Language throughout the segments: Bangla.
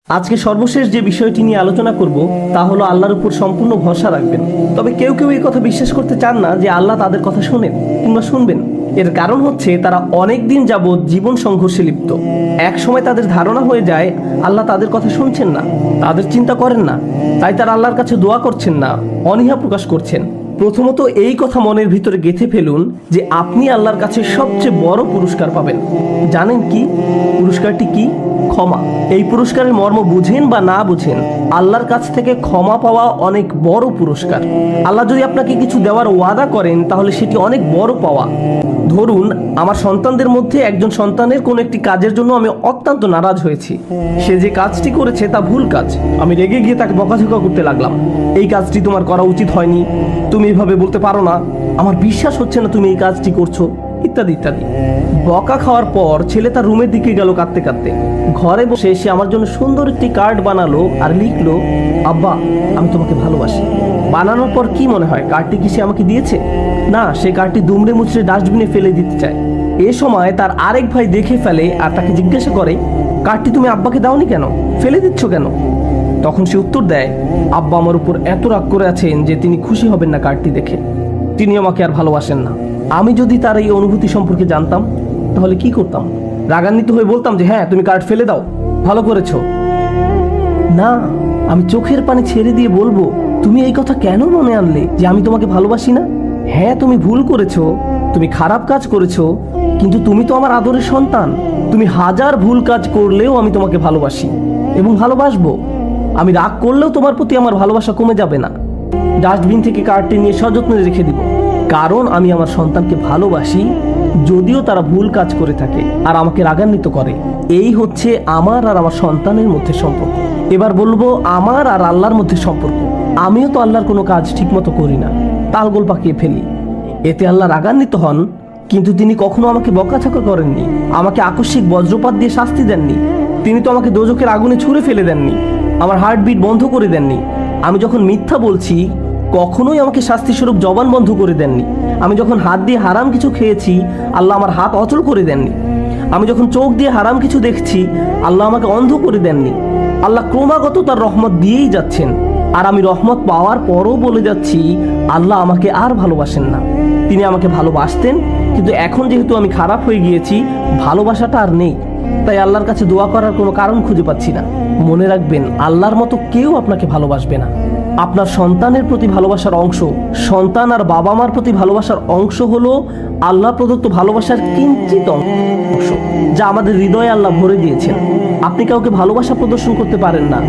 আজকে সর্বশেষ যে বিষয়টি নিয়ে আলোচনা করব তা হলো আল্লাহর উপর সম্পূর্ণ ভরসা রাখবেন। তবে কেউ কেউ এই কথা বিশ্বাস করতে চান না যে আল্লাহ তাদের কথা শোনেন কিংবা শুনবেন। এর কারণ হচ্ছে তারা অনেক দিন যাবৎ জীবন সংঘর্ষে লিপ্ত। এক সময় তাদের ধারণা হয়ে যায় আল্লাহ তাদের কথা শুনছেন না, তাদের চিন্তা করেন না, তাই তারা আল্লাহর কাছে দোয়া করছেন না, অনীহা প্রকাশ করছেন। প্রথমত এই কথা মনের ভিতরে গেঁথে ফেলুন যে আপনি আল্লাহর কাছে সবচেয়ে বড় পুরস্কার পাবেন। জানেন কি পুরস্কারটি কি? ক্ষমা। এই পুরস্কারের মর্ম বুঝেন বা না বুঝেন, আল্লাহর কাছ থেকে ক্ষমা পাওয়া অনেক বড় পুরস্কার। আল্লাহ যদি আপনাকে কিছু দেওয়ার ওয়াদা করেন তাহলে সেটি অনেক বড় পাওয়া। ধরুন আমার সন্তানদের মধ্যে একজন সন্তানের কোনো একটি কাজের জন্য আমি অত্যন্ত নারাজ হয়েছি। সে যে কাজটি করেছে তা ভুল কাজ। আমি রেগে গিয়ে তাকে বকাঝকা করতে লাগলাম, এই কাজটি তোমার করা উচিত হয়নি, তুমি এভাবে বলতে পারো না, আমার বিশ্বাস হচ্ছে না তুমি এই কাজটি করছো, ইত্যাদি ইত্যাদি। বকা খাওয়ার পর ছেলে তার রুমের দিকে গেল কাঁদতে কাঁদতে। ঘরে বসে সে আমার জন্য সুন্দর একটি কার্ড বানালো আর লিখলো, আব্বা আমি তোমাকে ভালোবাসি। বানানোর পর কি মনে হয় কার্ডটি কি সে আমাকে দিয়েছে? না, সে কার্ডটি দুমড়ে মুচড়ে ডাস্টবিনে ফেলে দিতে চায়। এ সময় তার আরেক ভাই দেখে ফেলে আর তাকে জিজ্ঞাসা করে, কার্ডটি তুমি আব্বাকে দাওনি কেন, ফেলে দিচ্ছ কেন? তখন সে উত্তর দেয়, আব্বা আমার উপর এত রাগ করে আছেন যে তিনি খুশি হবেন না কার্ডটি দেখে, তিনি আমাকে আর ভালোবাসেন না। আমি যদি তার এই অনুভূতি সম্পর্কে জানতাম তাহলে কি করতাম? রাগান্বিত হয়ে বলতাম যে হ্যাঁ তুমি কার্ড ফেলে দাও, ভালো করেছো? না, আমি চোখের পানি ছেড়ে দিয়ে বলবো, তুমি এই কথা কেন মনে আনলে যে আমি তোমাকে ভালোবাসি না? হ্যাঁ তুমি ভুল করেছো, তুমি খারাপ কাজ করেছো, কিন্তু তুমি তো আমার আদরের সন্তান। তুমি হাজার ভুল কাজ করলেও আমি তোমাকে ভালোবাসি এবং ভালোবাসবো। আমি রাগ করলেও তোমার প্রতি আমার ভালোবাসা কমে যাবে না। ডাস্টবিন থেকে কার্ডটি নিয়ে সযত্নে রেখে দিব, কারণ আমি আমার সন্তানকে ভালোবাসি যদিও তারা ভুল কাজ করে থাকে আর আমাকে রাগান্বিত করে। এই হচ্ছে আমার আর আমার সন্তানের মধ্যে সম্পর্ক। এবার বলবো আমার আর আল্লাহর মধ্যে সম্পর্ক। আমিও তো আল্লাহর কোনো কাজ ঠিকমতো করি না, তালগোল পাকিয়ে ফেলি, এতে আল্লাহ রাগান্বিত হন। কিন্তু তিনি কখনো আমাকে বকাঝকা করেননি, আমাকে আকস্মিক বজ্রপাত দিয়ে শাস্তি দেননি, তিনি তো আমাকে দোজখের আগুনে ছুঁড়ে ফেলে দেননি, আমার হার্টবিট বন্ধ করে দেননি। আমি যখন মিথ্যা বলছি কখনোই আমাকে শাস্তিস্বরূপ জবান বন্ধ করে দেননি। আমি যখন হাত দিয়ে হারাম কিছু খেয়েছি আল্লাহ আমার হাত অচল করে দেননি। আমি যখন চোখ দিয়ে হারাম কিছু দেখছি আল্লাহ আমাকে অন্ধ করে দেননি। আল্লাহ ক্রমাগত তার রহমত দিয়েই যাচ্ছেন, আর আমি রহমত পাওয়ার পরও বলে যাচ্ছি আল্লাহ আমাকে আর ভালোবাসেন না। তিনি আমাকে ভালোবাসতেন, কিন্তু এখন যেহেতু আমি খারাপ হয়ে গিয়েছি ভালোবাসাটা আর নেই, তাই আল্লাহর কাছে দোয়া করার কোনো কারণ খুঁজে পাচ্ছি না। মনে রাখবেন আল্লাহর মতো কেউ আপনাকে ভালোবাসবে না। আপনার সন্তানের প্রতি ভালোবাসার অংশ, সন্তান আর বাবা মার প্রতি ভালোবাসার অংশ হলো আল্লাহ প্রদত্ত ভালোবাসার কিঞ্চিত অংশ, যা আমাদের হৃদয়ে আল্লাহ ভরে দিয়েছেন। আপনি কাউকে ভালোবাসা প্রদর্শন করতে পারেন না,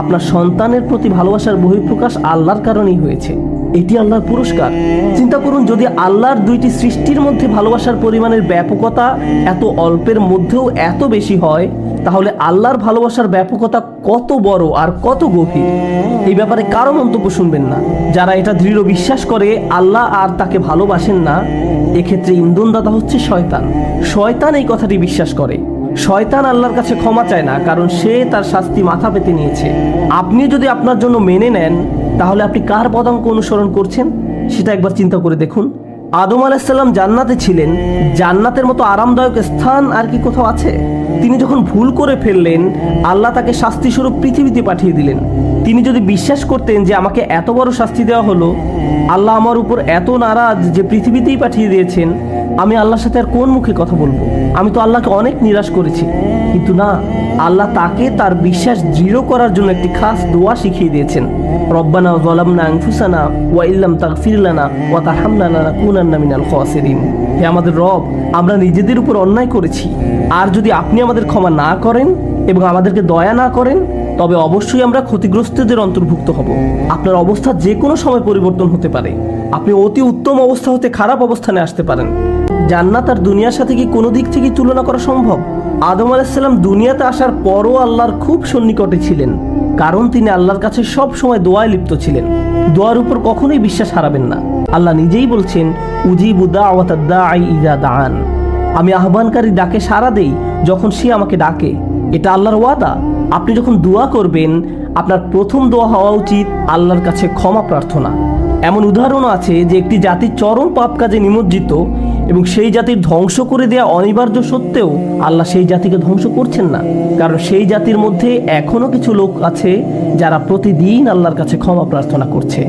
আপনার সন্তানের প্রতি ভালোবাসার বহিঃপ্রকাশ আল্লাহর কারণেই হয়েছে। এটি আল্লাহর পুরস্কার। চিন্তা করুন, যদি আল্লাহর দুইটি সৃষ্টির মধ্যে ভালোবাসার পরিমাণের ব্যাপকতা এত অল্পের মধ্যেও এত বেশি হয়, তাহলে আল্লাহর ভালোবাসার ব্যাপকতা কত বড় আর কত গভীর। এই ব্যাপারে কারো মন্তব্য শুনবেন না। যারা এটা দৃঢ় বিশ্বাস করে আল্লাহ আর তাকে ভালোবাসেন না, এক্ষেত্রে ইন্ধনদাতা হচ্ছে শয়তান। শয়তান এই কথাটি বিশ্বাস করে। শয়তান আল্লাহর কাছে ক্ষমা চায় না, কারণ সে তার শাস্তি মাথা পেতে নিয়েছে। আপনি যদি আপনার জন্য মেনে নেন তাহলে আপনি কার পদাঙ্ক অনুসরণ করছেন সেটা একবার চিন্তা করে দেখুন। আদম আলাইহিস সালাম জান্নাতে ছিলেন, জান্নাতের মতো আরামদায়ক স্থান আর কি কোথাও আছে? তিনি যখন ভুল করে ফেললেন আল্লাহ তাকে শাস্তিস্বরূপ পৃথিবীতে পাঠিয়ে দিলেন। তিনি যদি বিশ্বাস করতেন যে আমাকে এত বড় শাস্তি দেওয়া হলো, আল্লাহ আমার উপর এত নারাজ যে পৃথিবীতেই পাঠিয়ে দিয়েছেন, আমি আল্লাহর সাথে আর কোন মুখে কথা বলবো? আমি তো আল্লাহকে অনেক নিরাশ করেছি। কিন্তু না, আল্লাহ তাকে তার বিশ্বাস দৃঢ় করার জন্য একটি খাস দোয়া শিখিয়ে দিয়েছেন, রব্বানা যালামনা আনফুসানা ওয়া ইল্লাম তাগফির লানা ওয়া তারহামনা লানাকুনান্না মিনাল খাসিরিন। হে আমাদের রব, আমরা নিজেদের উপর অন্যায় করেছি, আর যদি আপনি আমাদের ক্ষমা না করেন এবং আমাদেরকে দয়া না করেন তবে অবশ্যই আমরা ক্ষতিগ্রস্তদের অন্তর্ভুক্ত হব। আপনার অবস্থা যে কোনো সময় পরিবর্তন হতে পারে। আপনি অতি উত্তম অবস্থা হতে খারাপ অবস্থানে আসতে পারেন। জান্নাত আর দুনিয়ার সাথে কি কোনো দিক থেকে তুলনা করা সম্ভব? আদম আলাইহিস সালাম দুনিয়াতে আসার পরও আল্লাহর খুব সন্নিকটে ছিলেন, কারণ তিনি আল্লাহর কাছে সব সময় দোয়ায় লিপ্ত ছিলেন। দোয়ার উপর কখনোই বিশ্বাস হারাবেন না। আল্লাহ নিজেই বলছেন, উজিবু দাওয়াতাদ দাঈ ইযা দাআন। আমি আহ্বানকারী ডাকে সাড়া দেই যখন সে আমাকে ডাকে। এটা আল্লাহর ওয়াদা। আপনি যখন দোয়া করবেন আপনার প্রথম দোয়া হওয়া উচিত আল্লাহর কাছে ক্ষমা প্রার্থনা। এমন উদাহরণও আছে যে একটি জাতি চরম পাপ কাজে নিমজ্জিত এবং সেই জাতির ধ্বংস করে দেওয়া অনিবার্য সত্ত্বেও আল্লাহ সেই জাতিকে ধ্বংস করছেন না, কারণ সেই জাতির মধ্যে এখনো কিছু লোক আছে যারা প্রতিদিন আল্লাহর কাছে ক্ষমা প্রার্থনা করছে।